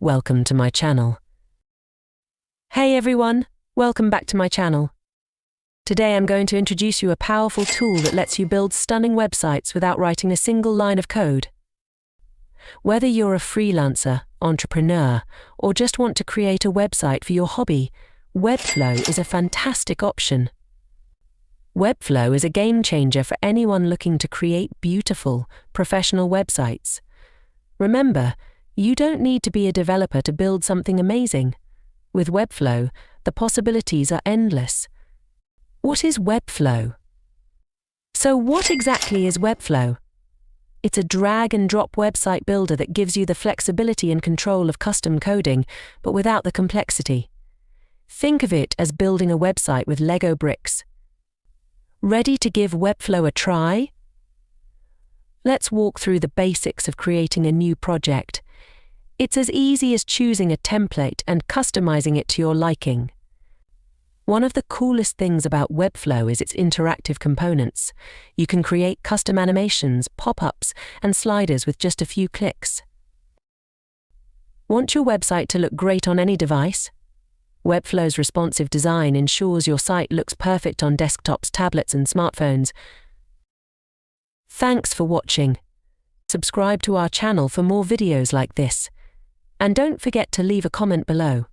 welcome to my channel. Hey everyone, welcome back to my channel. Today I'm going to introduce you a powerful tool that lets you build stunning websites without writing a single line of code. Whether you're a freelancer, entrepreneur, or just want to create a website for your hobby, Webflow is a fantastic option. Webflow is a game changer for anyone looking to create beautiful, professional websites. Remember, you don't need to be a developer to build something amazing. With Webflow, the possibilities are endless. What is Webflow? So what exactly is Webflow? It's a drag-and-drop website builder that gives you the flexibility and control of custom coding, but without the complexity. Think of it as building a website with Lego bricks. Ready to give Webflow a try? Let's walk through the basics of creating a new project. It's as easy as choosing a template and customizing it to your liking. One of the coolest things about Webflow is its interactive components. You can create custom animations, pop-ups, and sliders with just a few clicks. Want your website to look great on any device? Webflow's responsive design ensures your site looks perfect on desktops, tablets, and smartphones. Thanks for watching. Subscribe to our channel for more videos like this. And don't forget to leave a comment below.